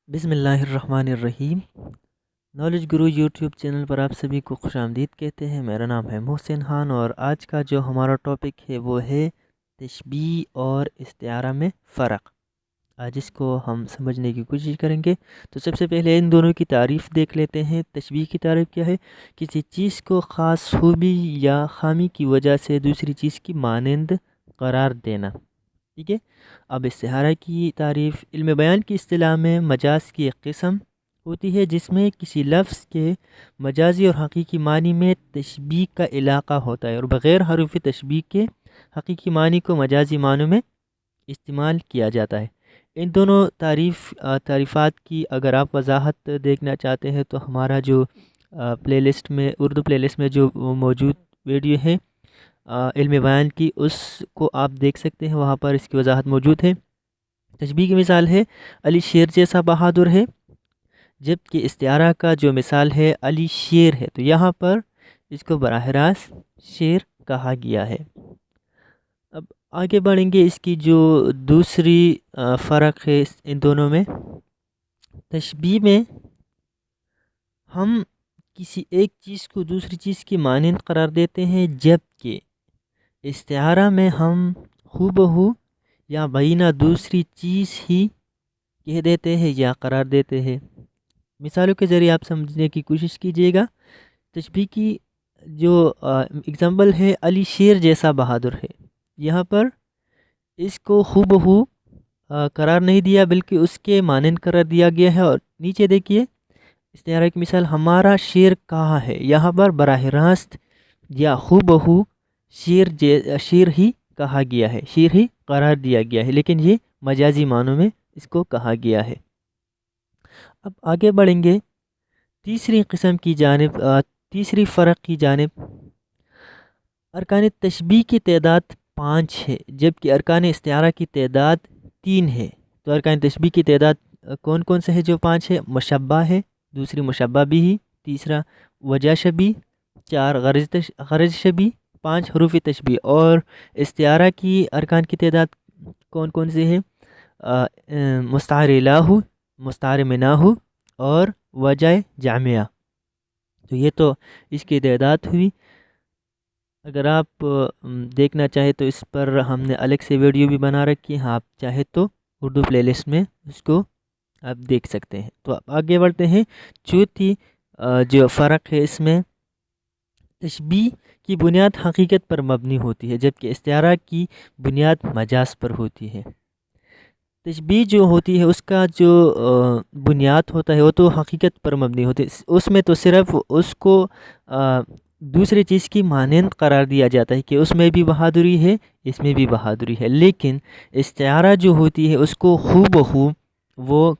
بسم اللہ الرحمن الرحیم۔ نالج گرو یوٹیوب چینل پر آپ سبھی کو خوش آمدید کہتے ہیں۔ میرا نام ہے محسن خان اور آج کا جو ہمارا ٹاپک ہے وہ ہے تشبیہ اور استعارہ میں فرق۔ آج اس کو ہم سمجھنے کی کوشش کریں گے۔ تو سب سے پہلے ان دونوں کی تعریف دیکھ لیتے ہیں۔ تشبیہ کی تعریف کیا ہے؟ کسی چیز کو خاص خوبی یا خامی کی وجہ سے دوسری چیز کی مانند قرار دینا، ٹھیک ہے۔ اب استعارہ کی تعریف، علم بیان کی اصطلاح میں مجاز کی ایک قسم ہوتی ہے جس میں کسی لفظ کے مجازی اور حقیقی معنی میں تشبیہ کا علاقہ ہوتا ہے اور بغیر حروف تشبیہ کے حقیقی معنی کو مجازی معنوں میں استعمال کیا جاتا ہے۔ ان دونوں تعریفات کی اگر آپ وضاحت دیکھنا چاہتے ہیں تو ہمارا جو پلے لسٹ میں اردو پلے لسٹ میں جو موجود ویڈیو ہے علم بیان کی، اس کو آپ دیکھ سکتے ہیں، وہاں پر اس کی وضاحت موجود ہے۔ تشبیہ کی مثال ہے علی شیر جیسا بہادر ہے، جبکہ استعارہ کا جو مثال ہے علی شیر ہے، تو یہاں پر اس کو براہ راست شیر کہا گیا ہے۔ اب آگے بڑھیں گے، اس کی جو دوسری فرق ہے ان دونوں میں، تشبیہ میں ہم کسی ایک چیز کو دوسری چیز کی مانند قرار دیتے ہیں، جبکہ استعارہ میں ہم ہو بہو یا بعینہ دوسری چیز ہی کہہ دیتے ہیں یا قرار دیتے ہیں۔ مثالوں کے ذریعے آپ سمجھنے کی کوشش کیجیے گا۔ تشبیہ کی جو اگزامپل ہے علی شیر جیسا بہادر ہے، یہاں پر اس کو ہو بہو قرار نہیں دیا بلکہ اس کے مانند قرار دیا گیا ہے۔ اور نیچے دیکھیے استعارہ کی مثال ہمارا شیر کہاں ہے، یہاں پر براہ راست یا ہو بہو شیر ہی کہا گیا ہے، شیر ہی قرار دیا گیا ہے، لیکن یہ مجازی معنوں میں اس کو کہا گیا ہے۔ اب آگے بڑھیں گے تیسری قسم کی جانب، تیسری فرق کی جانب۔ ارکان تشبیہ کی تعداد 5 ہے، جبکہ ارکان استعارہ کی تعداد 3 ہے۔ تو ارکان تشبیہ کی تعداد کون کون سے ہے جو 5 ہے؟ مشبہ ہے، دوسری مشبہ بھی ہی، تیسرا وجہ شبیہ، 4 غرض شبیہ، 5 حروف تشبیہ۔ اور استعارہ کی ارکان کی تعداد کون کون سے ہے؟ مستعار الہ، مستعار منہ اور وجہ جامعہ۔ تو یہ تو اس کی تعداد ہوئی۔ اگر آپ دیکھنا چاہیں تو اس پر ہم نے الگ سے ویڈیو بھی بنا رکھی ہے، آپ چاہے تو اردو پلے لسٹ میں اس کو آپ دیکھ سکتے ہیں۔ تو اب آگے بڑھتے ہیں۔ چوتھی جو فرق ہے اس میں، تشبیہ کی بنیاد حقیقت پر مبنی ہوتی ہے، جبکہ استعارہ کی بنیاد مجاز پر ہوتی ہے۔ تشبیہ جو ہوتی ہے اس کا جو بنیاد ہوتا ہے وہ تو حقیقت پر مبنی ہوتی ہے، اس میں تو صرف اس کو دوسری چیز کی مانند قرار دیا جاتا ہے کہ اس میں بھی بہادری ہے، اس میں بھی بہادری ہے۔ لیکن استعارہ جو ہوتی ہے اس کو ہو بہو وہ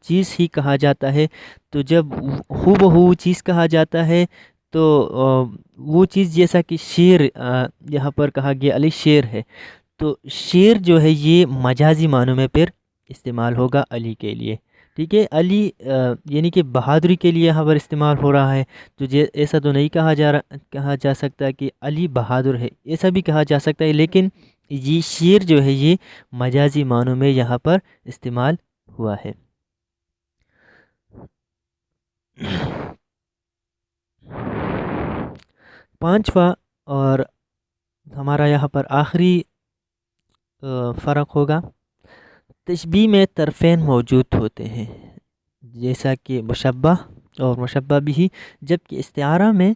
چیز ہی کہا جاتا ہے۔ تو جب ہو بہو چیز کہا جاتا ہے تو وہ چیز جیسا کہ شیر یہاں پر کہا گیا علی شیر ہے، تو شیر جو ہے یہ مجازی معنوں میں پھر استعمال ہوگا علی کے لیے، ٹھیک ہے۔ علی یعنی کہ بہادری کے لیے یہاں پر استعمال ہو رہا ہے، تو ایسا تو نہیں کہا جا سکتا کہ علی بہادر ہے، ایسا بھی کہا جا سکتا ہے، لیکن یہ شیر جو ہے یہ مجازی معنوں میں یہاں پر استعمال ہوا ہے۔ پانچواں اور ہمارا یہاں پر آخری فرق ہوگا، تشبیہ میں طرفین موجود ہوتے ہیں، جیسا کہ مشبہ اور مشبہ بھی، جبکہ استعارہ میں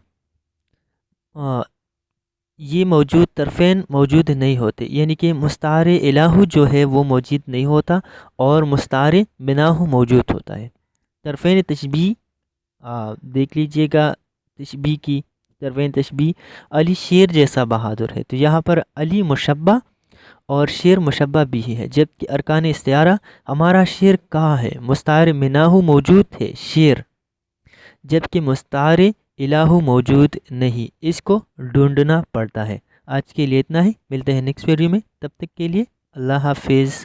یہ طرفین موجود نہیں ہوتے، یعنی کہ مستعار الہ جو ہے وہ موجود نہیں ہوتا اور مستعار منہ موجود ہوتا ہے۔ طرفین تشبیہ دیکھ لیجئے گا، تشبیہ کی طرفین تشبیہ علی شیر جیسا بہادر ہے، تو یہاں پر علی مشبہ اور شیر مشبہ بھی ہے، جبکہ ارکان استعارہ ہمارا شیر کہاں ہے، مستعار منہ موجود ہے شیر، جبکہ مستعار الہ موجود نہیں، اس کو ڈھونڈنا پڑتا ہے۔ آج کے لیے اتنا ہی، ملتے ہیں نیکسٹ ویڈیو میں، تب تک کے لیے اللہ حافظ۔